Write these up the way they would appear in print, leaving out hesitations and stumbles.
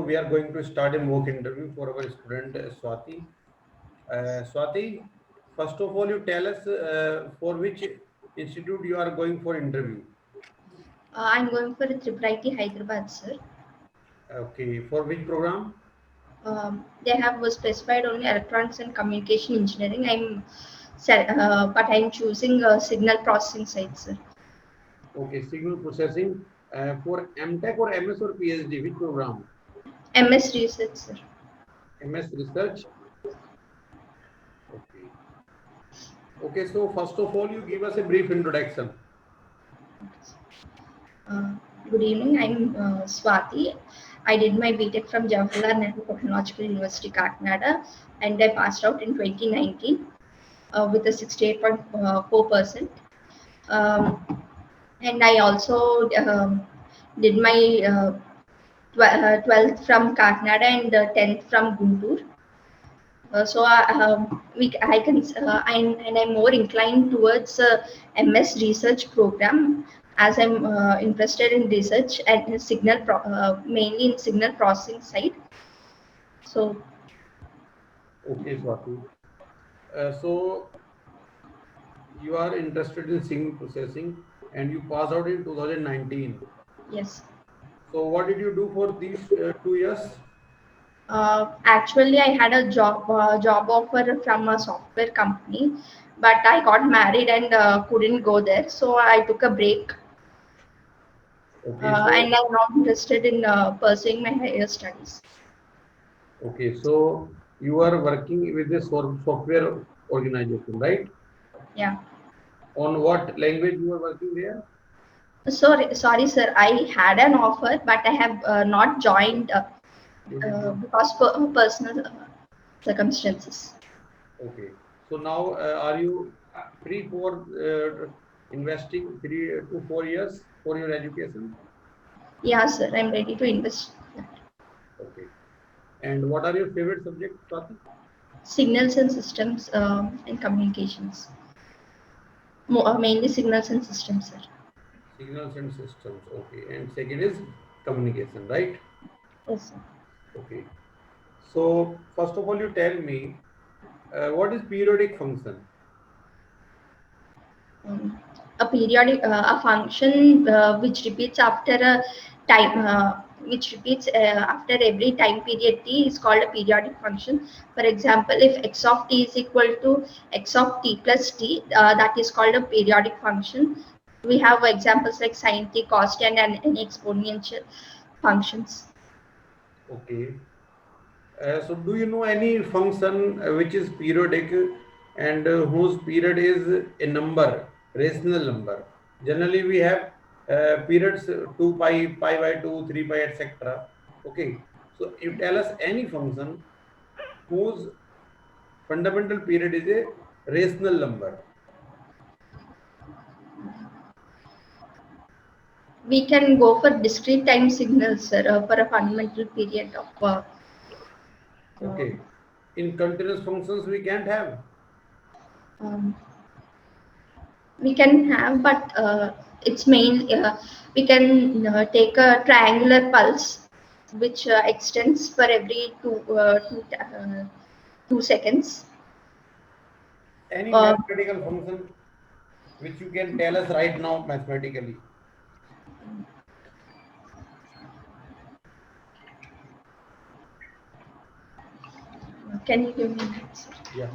we are going to start a mock interview for our student Swati. Swati, first of all, you tell us for which institute you are going for interview. I'm going for IIIT Hyderabad, sir. Okay, for which program? They have specified only electronics and communication engineering. But I'm choosing signal processing side, sir. Okay, signal processing for M.Tech or MS or PhD, which program? MS research, sir. MS research. Okay. Okay, so first of all, you give us a brief introduction. Good evening. I'm Swati. I did my B.Tech from Jawaharlal Nehru Technological University, Kakinada, and I passed out in 2019 with a 68.4%. And I also did my 12th from Kakinada and 10th from Guntur. I'm more inclined towards MS research program as I'm interested in research and mainly in signal processing side. So. Okay, Swati. So you are interested in signal processing and you passed out in 2019. Yes. So what did you do for these 2 years? Actually, I had a job offer from a software company, but I got married and couldn't go there, so I took a break. Okay, so and I'm not interested in pursuing my higher studies. okay, so you are working with a software organization, right? Yeah. On what language you are working there? Sorry, sir. I had an offer, but I have not joined because personal circumstances. Okay, so now are you free for investing 3 to 4 years for your education? Yeah, sir. I'm ready to invest. Okay, and what are your favorite subjects, Swati? Signals and systems and communications. Mainly signals and systems, sir. Signals and systems. Okay, and second is communication, right? Yes, sir. Okay. So first of all, you tell me what is periodic function? A function which repeats after a time, which repeats after every time period t is called a periodic function. For example, if x of t is equal to x of t plus t, that is called a periodic function. We have examples like sin t, cos t, and any exponential functions. Okay. So do you know any function which is periodic and whose period is a number, rational number? Generally, we have periods 2 pi, pi by 2, 3 pi, etc. Okay. So you tell us any function whose fundamental period is a rational number. We can go for discrete time signals, sir, for a fundamental period of. Okay. In continuous functions, we can't have. Um, we can have, but it's mainly we can take a triangular pulse which extends for every 2 seconds. Any uh, mathematical function which you can tell us right now mathematically. can you give me that, sir? Yeah.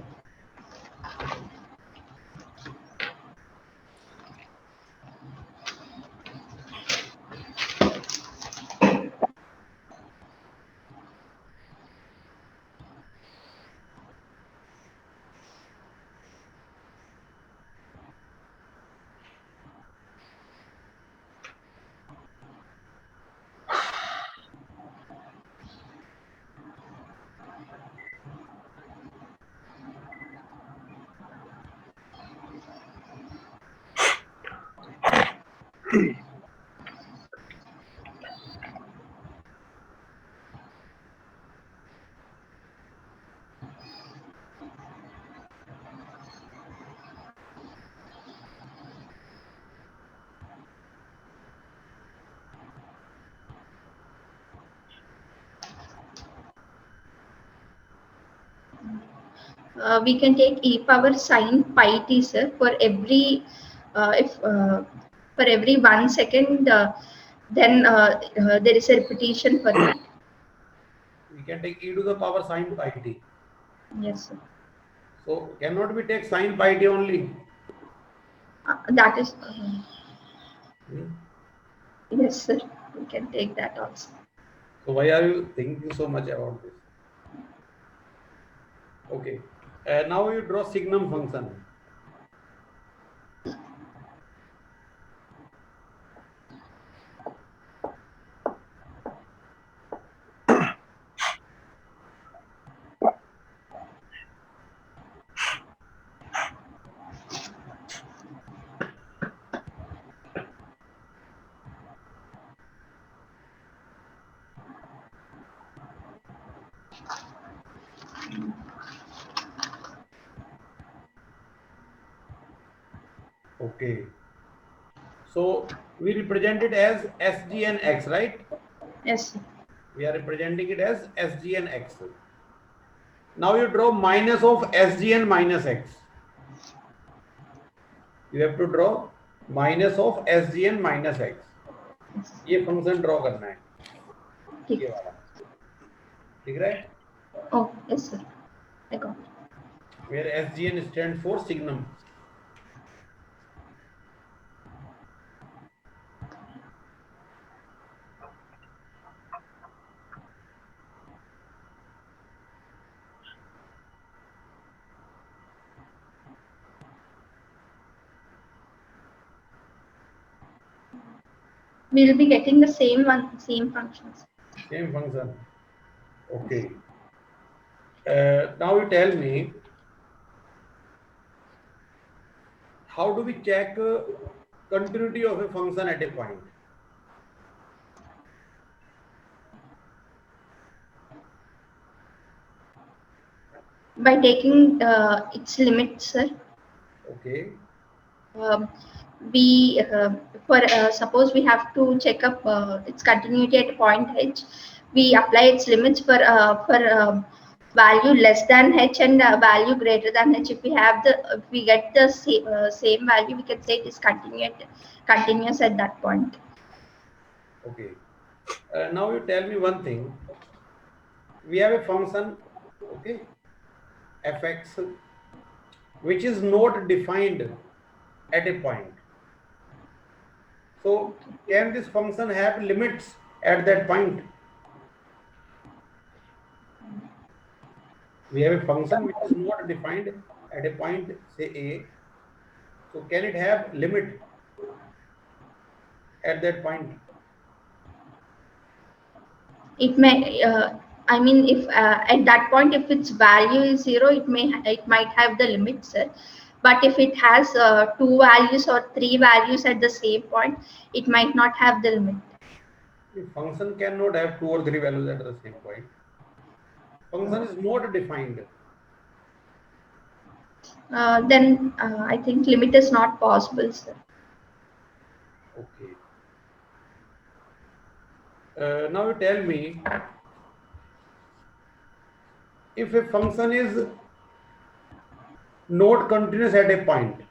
We can take e power sin pi t, sir, for every if for every 1 second, there is a repetition for that. We can take e to the power sin pi t. Yes, sir. So cannot we take sin pi t only? That is, Hmm? yes, sir. We can take that also. So why are you thinking so much about this? Okay. Now you draw signum function. Okay. So we represent it as Sg and x, right? Yes, sir. We are representing it as Sg and x. Now you draw minus of Sg and minus x. You have to draw minus of Sg and minus x. ये function draw करना है, ठीक. ये वाला, ठीक है? Oh, yes, sir. I got it. Where Sgn stands for signum. We will be getting the same same functions. Same function. Okay. Now you tell me, how do we check continuity of a function at a point? By taking its limits, sir. Okay. Um, we for suppose we have to check up its continuity at point h. We apply its limits for value less than h and value greater than h. If we get the same value, we can say it is continuous at that point. Okay. Now you tell me one thing. We have a function, okay, fx, which is not defined at a point. So can this function have limits at that point? We have a function which is not defined at a point, say A. So can it have limit at that point? It may I mean, if at that point, if its value is 0, it might have the limit, sir. But if it has 2 values or 3 values at the same point, it might not have the limit. The function cannot have 2 or 3 values at the same point. Function is not defined. Then I think limit is not possible, sir. Okay. Now you tell me, if a function is not continuous at a point,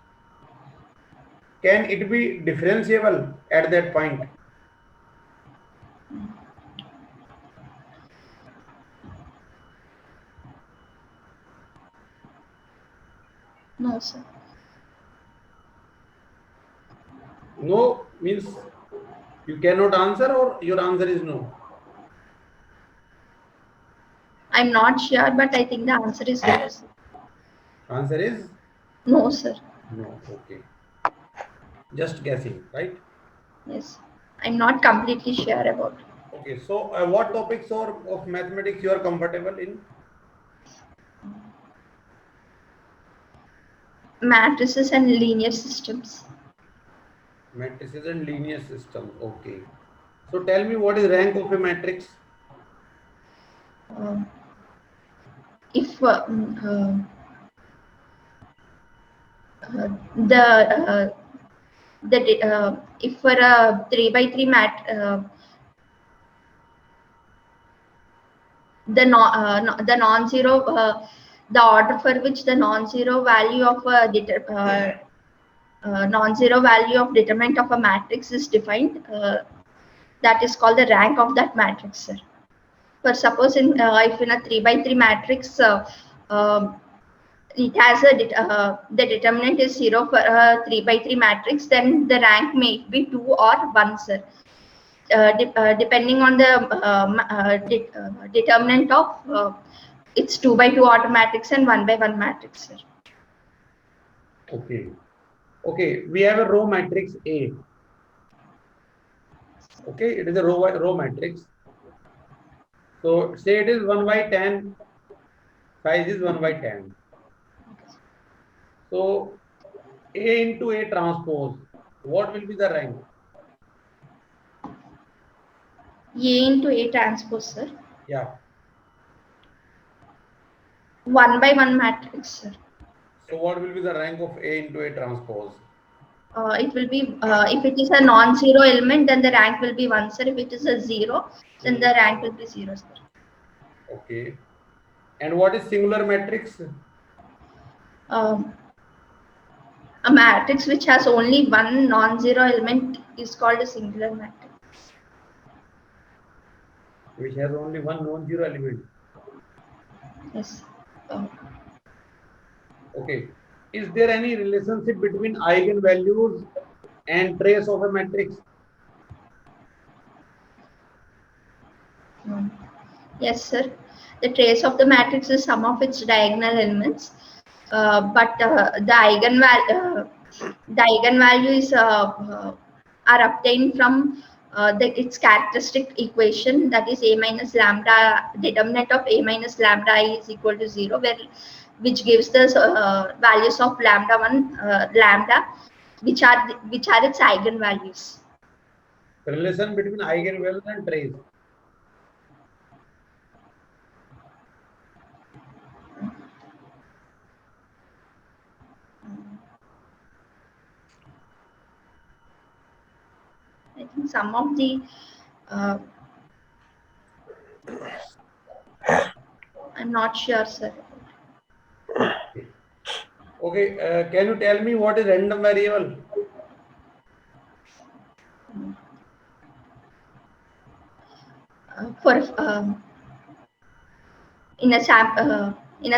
can it be differentiable at that point? No, sir. No means you cannot answer, or your answer is no? I'm not sure, but I think the answer is no, sir. Answer is No, sir. no. Okay. Just guessing, right? Yes. I'm not completely sure about it. Okay. So what topics of mathematics you are comfortable in? Matrices and linear systems. Matrices and linear systems. Okay. So tell me, what is rank of a matrix? If the if for a 3 by 3 the non-zero the order for which the non-zero value of a non-zero value of determinant of a matrix is defined, that is called the rank of that matrix, sir. For suppose if in a 3 by 3 matrix, it has a the determinant is 0 for a 3 by 3 matrix, then the rank may be 2 or 1, sir. Depending on the determinant of it's 2 by 2 matrix and 1 by 1 matrix, sir. Okay. Okay, we have a row matrix A. Okay, it is a row matrix. So say it is 1 by 10, size is 1 by 10. So A into A transpose, what will be the rank? A into A transpose, sir. Yeah. 1 by 1 matrix, sir. So what will be the rank of A into A transpose? It will be, if it is a non-zero element, then the rank will be 1, sir. If it is a 0, then the rank will be 0, sir. Okay. And what is singular matrix? A matrix which has only one non-zero element is called a singular matrix. Which has only one non-zero element. Yes. Okay. Is there any relationship between eigenvalues and trace of a matrix? Yes, sir. The trace of the matrix is sum of its diagonal elements, but the eigenvalues are obtained from its characteristic equation, that is A minus lambda, determinant of A minus lambda I is equal to 0, which gives the values of lambda 1, lambda, which are its eigenvalues. The relation between eigenvalues and trace. I think some of the I'm not sure, sir. Okay, can you tell me what is random variable? For in a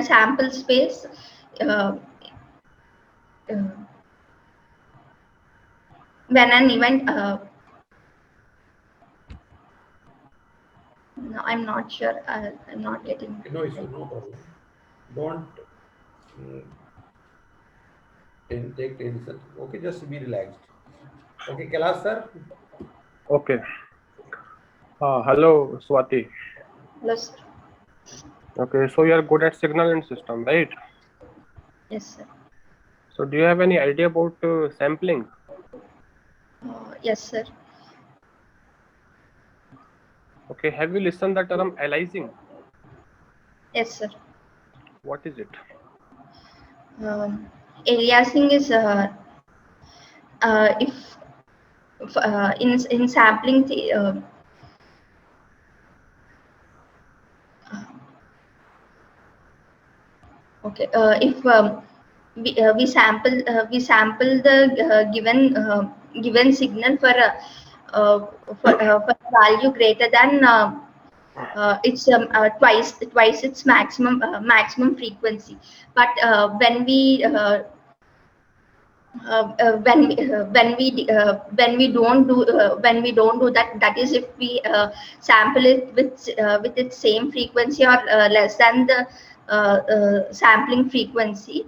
sample space, when an event, no, I'm not sure. I'm not getting. No issue, no problem. Don't take tension. Okay, just be relaxed. Okay, Kailash sir. Okay. Hello, Swati. Hello, sir. Okay, so you are good at signal and system, right? Yes, sir. So do you have any idea about sampling? Yes, sir. Okay, have you listened the term aliasing? Yes, sir. What is it? Aliasing is if in sampling the okay, if we sample the given signal for value greater than it's twice its maximum frequency, but when we when we don't do that, that is if we sample it with its same frequency or less than the sampling frequency,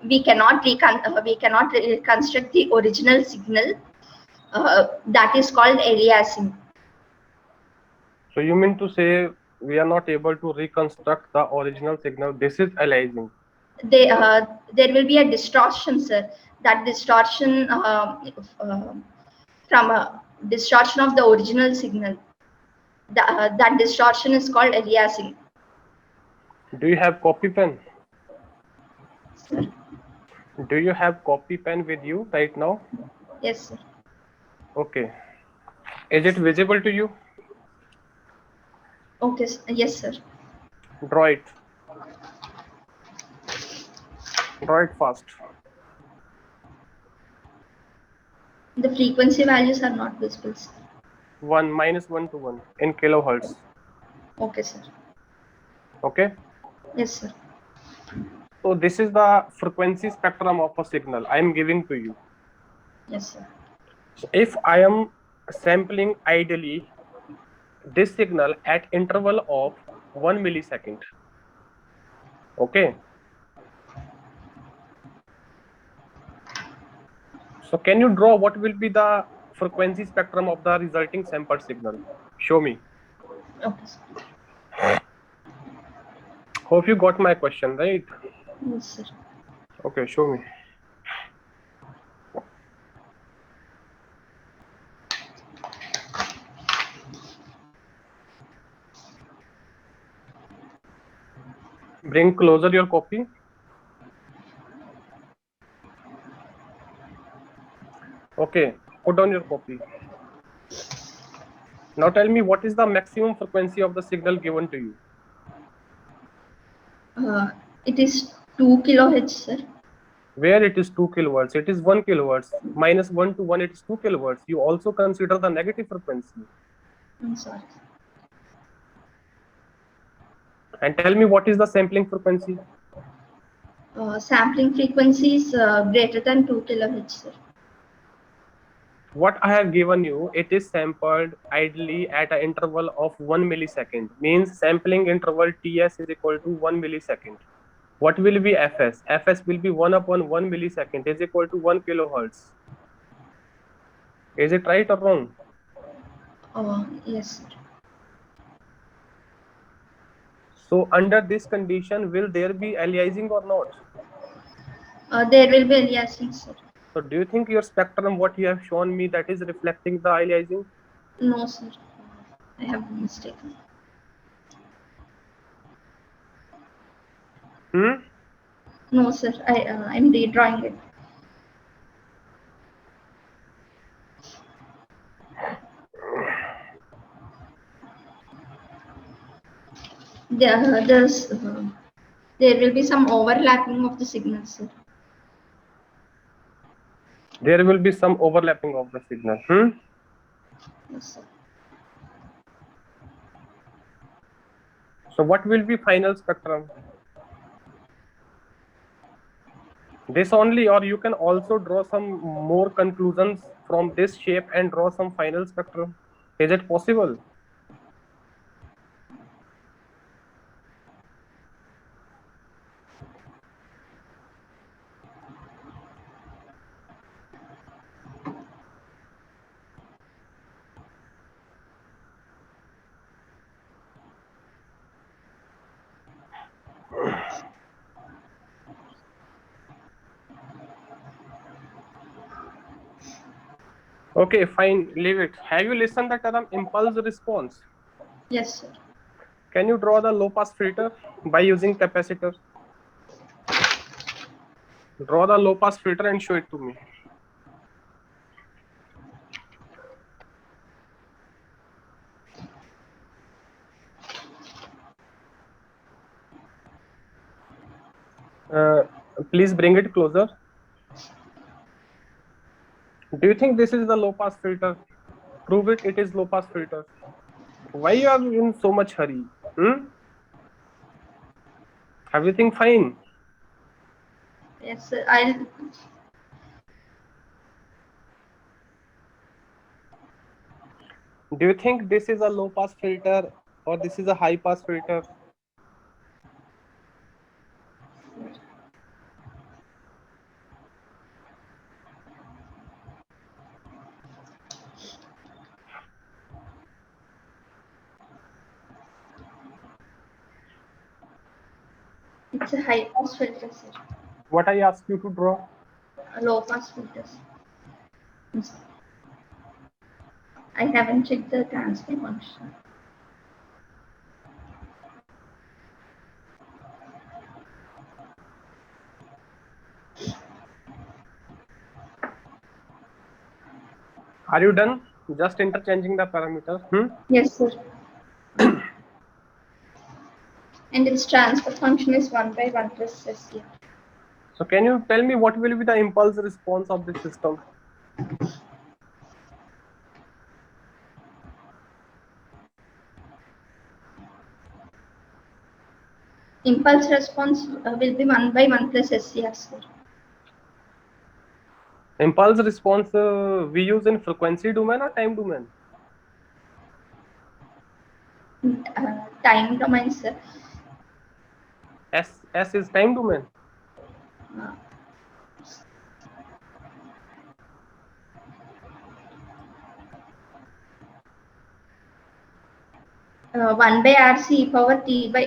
we cannot reconstruct the original signal. That is called aliasing. So you mean to say we are not able to reconstruct the original signal? This is aliasing. There will be a distortion, sir. That distortion from a distortion of the original signal. That distortion is called aliasing. Do you have copy pen? Sir? Do you have copy pen with you right now? Yes, sir. Okay. Is it visible to you? Okay. Yes, sir. Draw it. Draw it fast. The frequency values are not visible, sir. 1 -1 to 1 in kilohertz. Okay, sir. Okay. Yes, sir. So this is the frequency spectrum of a signal I am giving to you. Yes, sir. So if I am sampling ideally this signal at interval of 1 millisecond. Okay. So can you draw what will be the frequency spectrum of the resulting sampled signal? Show me. Okay, sir. Hope you got my question, right? Yes, sir. Okay, show me. Bring closer your copy. Okay, put down your copy. Now tell me what is the maximum frequency of the signal given to you? It is 2 kilohertz, sir. Where it is 2 kilohertz, it is 1 kilohertz. -1 to 1, it is 2 kilohertz. You also consider the negative frequency. I'm sorry. And tell me what is the sampling frequency? Sampling frequency is greater than 2 kilohertz, sir. What I have given you, it is sampled ideally at an interval of 1 millisecond. Means sampling interval TS is equal to 1 millisecond. What will be Fs? Fs will be 1 upon 1 millisecond is equal to 1 kilohertz. Is it right or wrong? Yes, sir. So under this condition, will there be aliasing or not? There will be aliasing, sir. So do you think your spectrum, what you have shown me, that is reflecting the aliasing? No, sir. I have mistaken. No, sir. I'm redrawing it. There will be some overlapping of the signals, sir. There will be some overlapping of the signal. Yes, sir. So what will be final spectrum? This only, or you can also draw some more conclusions from this shape and draw some final spectrum. Is it possible? Okay, fine, leave it. Have you listened the term impulse response? Yes, sir. Can you draw the low pass filter by using capacitor? Draw the low pass filter and show it to me. Please bring it closer. Do you think this is the low pass filter? Prove it, it is low pass filter. Why you are in so much hurry? Everything fine? Yes, sir. Do you think this is a low pass filter or this is a high pass filter? It's a high pass filter, sir. What I asked you to draw? A low pass filter. Yes, sir. I haven't checked the transfer function. Are you done? Just interchanging the parameter. Yes, sir. And its transfer function is 1 by 1 plus SC. So can you tell me what will be the impulse response of this system? Impulse response will be 1 by 1 plus SCR, sir. Impulse response we use in frequency domain or time domain? Time domain, sir. S is time domain. Uh, 1 by RC e power T by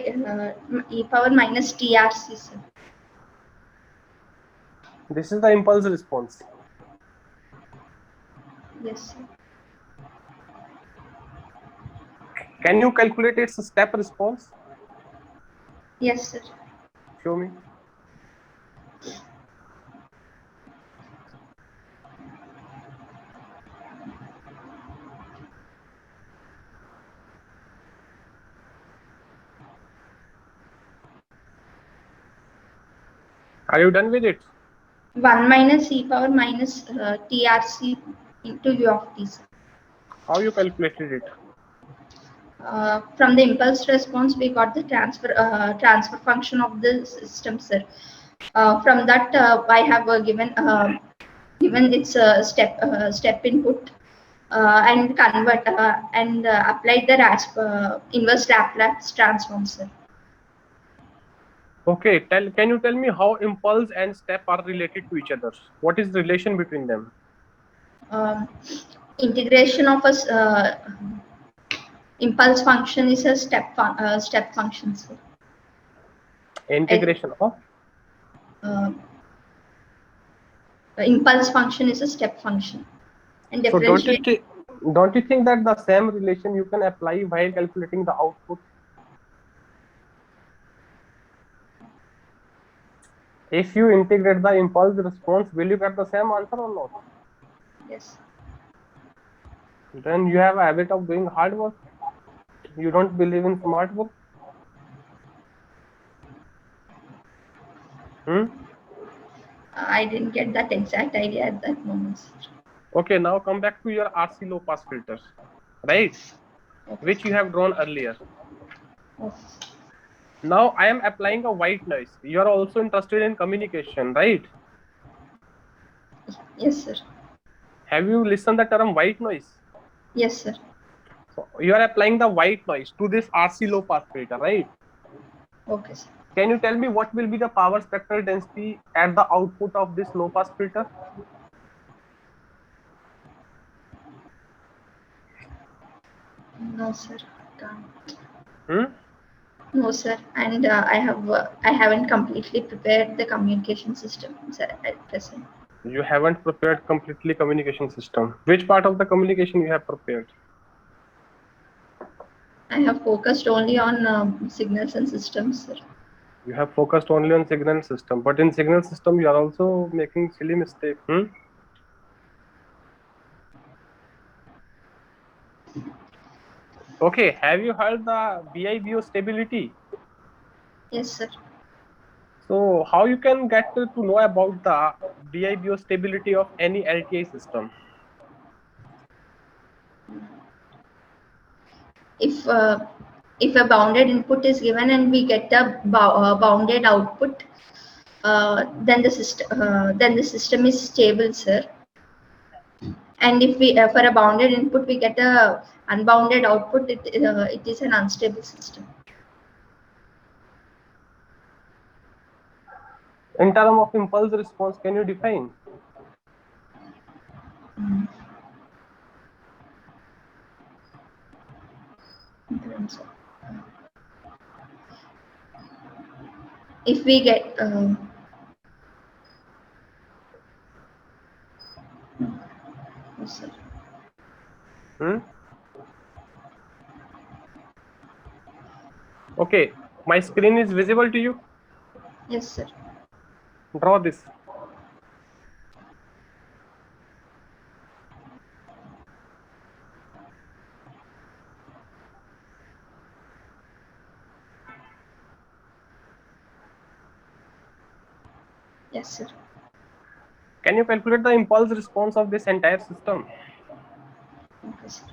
e power minus TRC, sir. This is the impulse response. Yes, sir. Can you calculate its step response? Yes, sir. Show me. Are you done with it? 1 minus e power minus TRC into U of T, sir. How you calculated it? From the impulse response, we got the transfer function of the system, sir. From that, I have given its step input and convert and applied the inverse Laplace transform, sir. Okay, can you tell me how impulse and step are related to each other? What is the relation between them? Integration of a impulse function is a step function, sir. Integration of? Impulse function is a step function, and So differentiate. don't you think that the same relation you can apply while calculating the output? If you integrate the impulse response, will you get the same answer or not? Yes. Then you have a habit of doing hard work. You don't believe in smart work. I didn't get that exact idea at that moment, sir. Okay, now come back to your RC low pass filter, right? Okay. Which you have drawn earlier. Okay. Now I am applying a white noise. You are also interested in communication, right? Yes, sir. Have you listened the term white noise? Yes, sir. So you are applying the white noise to this RC low pass filter, right? Okay, sir. Can you tell me what will be the power spectral density at the output of this low pass filter? No, sir. Can't. Hmm? No, sir. And I haven't completely prepared the communication system, sir, at present. You haven't prepared completely communication system. Which part of the communication you have prepared? I have focused only on signals and systems, sir. You have focused only on signal system, but in signal system you are also making silly mistake. Okay, have you heard the BIBO stability? Yes, sir. So how you can get to know about the BIBO stability of any LTI system? If a bounded input is given and we get a bounded output, then the system is stable, sir. And if we for a bounded input we get a unbounded output, it is an unstable system. In terms of impulse response, can you define? If we get yes, sir. Okay, my screen is visible to you? Yes, sir. Draw this. Yes, sir. Can you calculate the impulse response of this entire system? Okay, sir.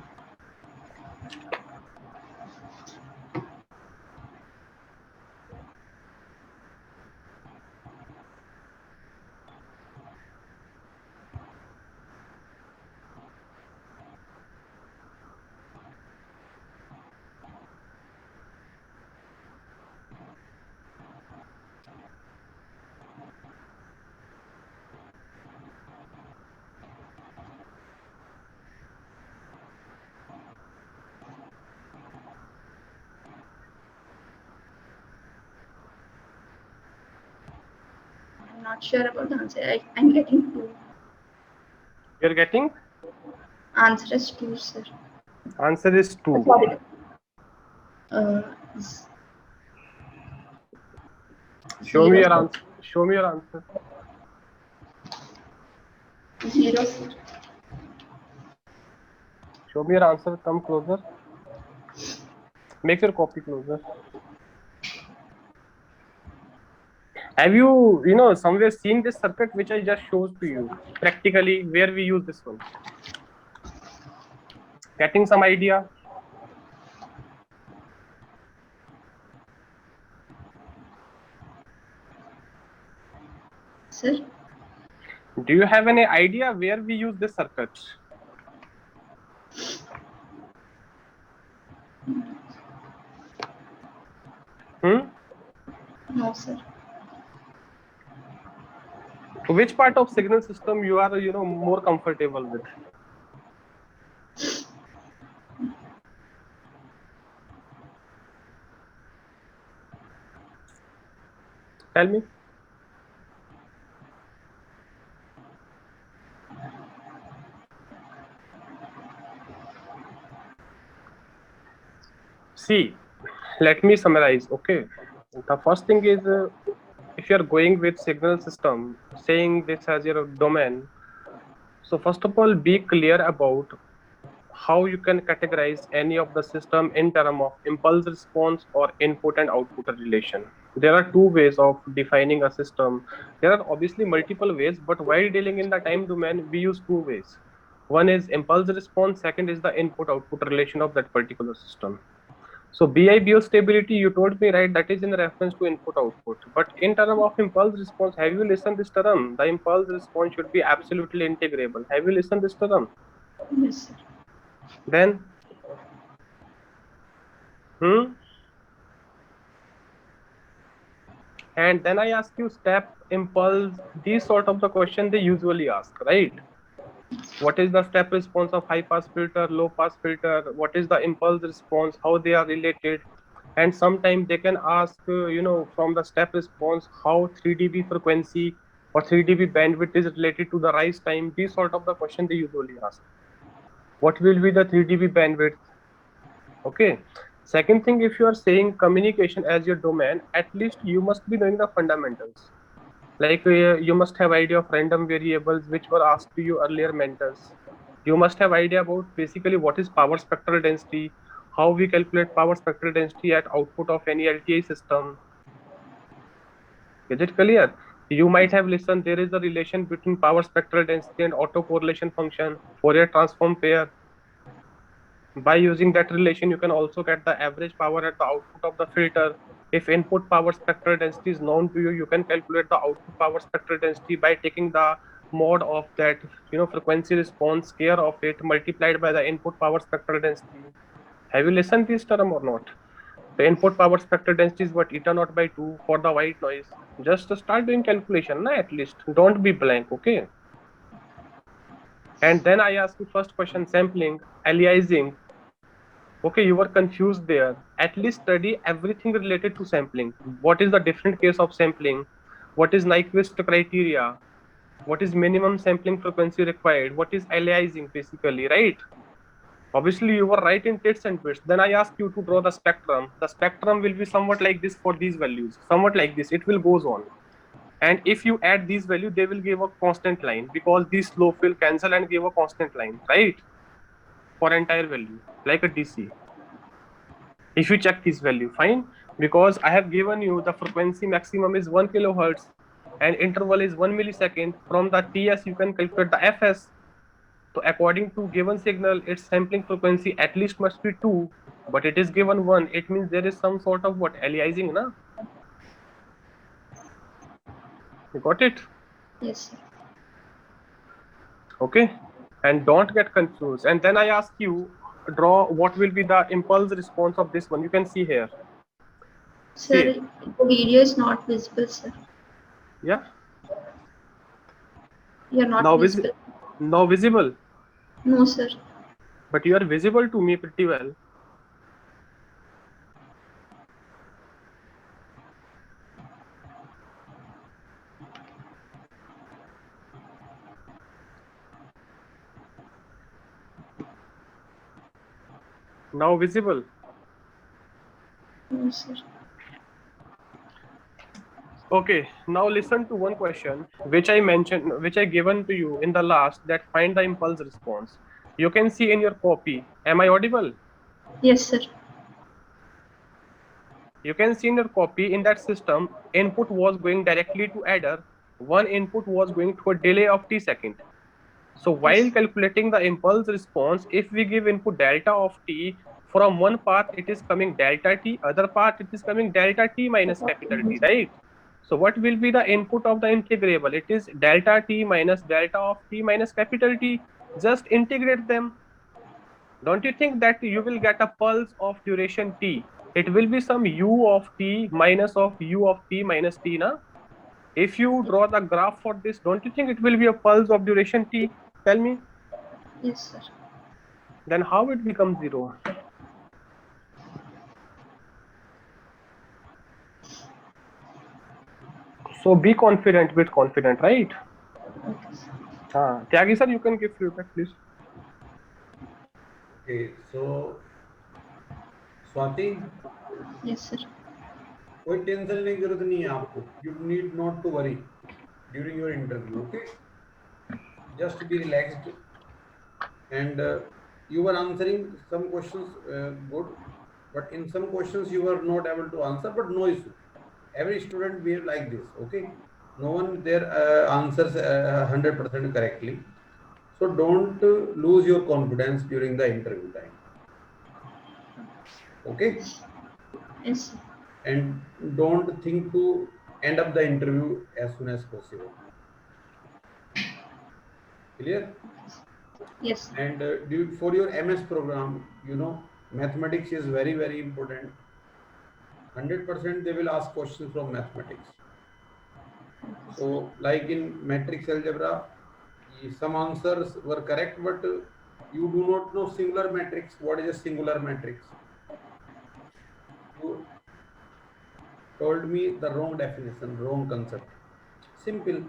I'm not sure about the answer. I'm getting 2. You're getting? Answer is 2, sir. Answer is 2. Sorry. Uh, Show me 0, your sir. answer. Show me your answer. 0, sir. Show me your answer. Come closer. Make your copy closer. Have you, somewhere seen this circuit which I just showed to you practically where we use this one? Getting some idea? Sir? Do you have any idea where we use this circuit? No, sir. Which part of signal system you are, more comfortable with? Tell me. See, let me summarize. Okay. The first thing is if you are going with signal system, saying this as your domain. So first of all, be clear about how you can categorize any of the system in terms of impulse response or input and output relation. There are two ways of defining a system. There are obviously multiple ways, but while dealing in the time domain, we use two ways. One is impulse response, second is the input output relation of that particular system. So BI stability, you told me, right, that is in reference to input output. But in terms of impulse response, have you listened this term? The impulse response should be absolutely integrable. Have you listened this term? Yes, sir. Then, and then I ask you step, impulse, these sort of the question they usually ask, right? What is the step response of high pass filter, low pass filter? What is the impulse response? How they are related? And sometimes they can ask, from the step response, how 3 dB frequency or 3 dB bandwidth is related to the rise time. These sort of the question they usually ask. What will be the 3 dB bandwidth? Okay. Second thing, if you are saying communication as your domain, at least you must be knowing the fundamentals. Like you must have idea of random variables which were asked to you earlier mentors. You must have idea about basically what is power spectral density, how we calculate power spectral density at output of any LTI system. Is it clear? You might have listened, there is a relation between power spectral density and autocorrelation function, Fourier transform pair. By using that relation, you can also get the average power at the output of the filter. If input power spectral density is known to you, you can calculate the output power spectral density by taking the mode of that, frequency response square of it multiplied by the input power spectral density. Have you listened this term or not? The input power spectral density is what, eta naught by 2 for the white noise. Just start doing calculation, na, at least. Don't be blank, okay? And then I ask you first question, sampling, aliasing. Okay, you were confused there. At least study everything related to sampling. What is the different case of sampling? What is Nyquist criteria? What is minimum sampling frequency required? What is aliasing basically, right? Obviously, you were right in tits and bits. Then I ask you to draw the spectrum. The spectrum will be somewhat like this for these values. Somewhat like this. It will goes on. And if you add these values, they will give a constant line because these slope will cancel and give a constant line, right? For entire value, like a DC. If you check this value, fine, because I have given you the frequency maximum is 1 kilohertz and interval is 1 millisecond. From the TS you can calculate the FS. So according to given signal, its sampling frequency at least must be 2, but it is given 1. It means there is some sort of what, aliasing, na? You got it? Yes, sir. Okay. And don't get confused. And then I ask you, draw what will be the impulse response of this one. You can see here. Sir, See. the video is not visible, sir. Yeah. You're not Now visible. now visible. No, sir. But you are visible to me pretty well. Now visible. No, sir. Okay, now listen to one question which I mentioned, which I given to you in the last, that find the impulse response. You can see in your copy. Am I audible? Yes, sir. You can see in your copy, in that system, input was going directly to adder. One input was going to a delay of t second. So while calculating the impulse response, if we give input delta of t, from one path it is coming delta t, other path it is coming delta t minus capital T, right? So what will be the input of the integrable? It is delta t minus delta of t minus capital T. Just integrate them. Don't you think that you will get a pulse of duration t? It will be some u of t minus of u of t minus t, na? If you draw the graph for this, don't you think it will be a pulse of duration t? Tell me. Yes, sir. Then how it becomes 0? So be confident, bit confident, right? Okay, sir. Tyagi sir, you can give feedback, please. Okay, so Swati, Yes, sir. कोई tension लेने की जरूरत नहीं है आपको. You need not to worry during your interview. Okay, just be relaxed, and you were answering some questions good, but in some questions you were not able to answer. But no issue. Every student behave like this. Okay, no one there answers 100% correctly. So don't lose your confidence during the interview time. Okay. Yes, sir. And don't think to end up the interview as soon as possible. Clear? Yes, sir. And for your MS program, you know, mathematics is very, very important. 100% they will ask questions from mathematics. So like in matrix algebra, some answers were correct, but you do not know singular matrix. What is a singular matrix? You told me the wrong definition, wrong concept. Simple.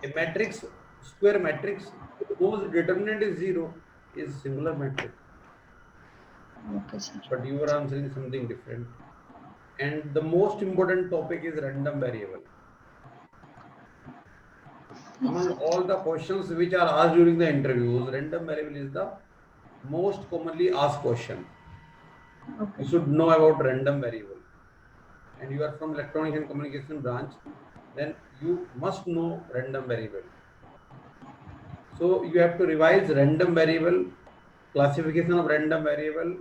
A matrix, square matrix, whose determinant is 0, is singular matrix. Okay, sir. But you are answering something different. And the most important topic is random variable. Among all the questions which are asked during the interviews, random variable is the most commonly asked question. Okay. You should know about random variable. And you are from electronics and communication branch, then you must know random variable. So you have to revise random variable, classification of random variable,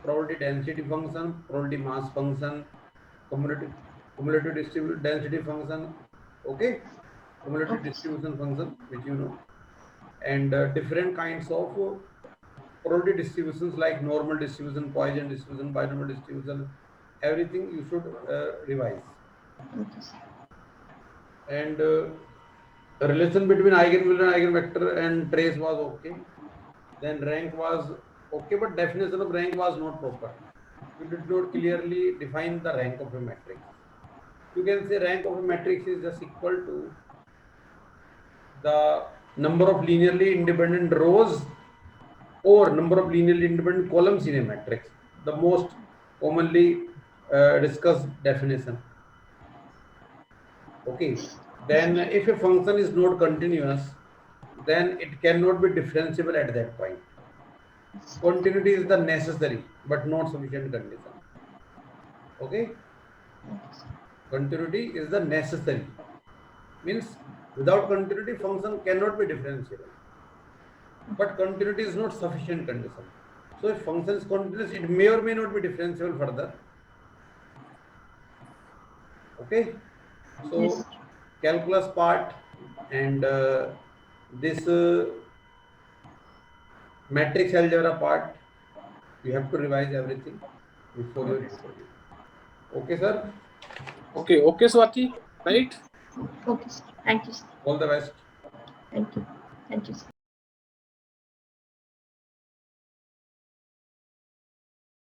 probability density function, probability mass function, cumulative distribution density function, okay, cumulative distribution function, which you know, and different kinds of probability distributions like normal distribution, Poisson distribution, binomial distribution, everything you should revise. Okay, sir. And the relation between eigenvalue and eigenvector and trace was okay. Then rank was okay, but definition of rank was not proper. You did not clearly define the rank of a matrix. You can say rank of a matrix is just equal to the number of linearly independent rows or number of linearly independent columns in a matrix. The most commonly discussed definition. Okay. Then if a function is not continuous, then it cannot be differentiable at that point. Continuity is the necessary but not sufficient condition. Okay? Continuity is the necessary, Means without continuity, function cannot be differentiable. But continuity is not sufficient condition. So if function is continuous, it may or may not be differentiable further. Okay. So Yes. calculus part and this matrix algebra part, you have to revise everything before your interview. Okay, sir. Okay, Swati, right? Okay, sir. Thank you, sir. All the best. Thank you. Thank you, sir.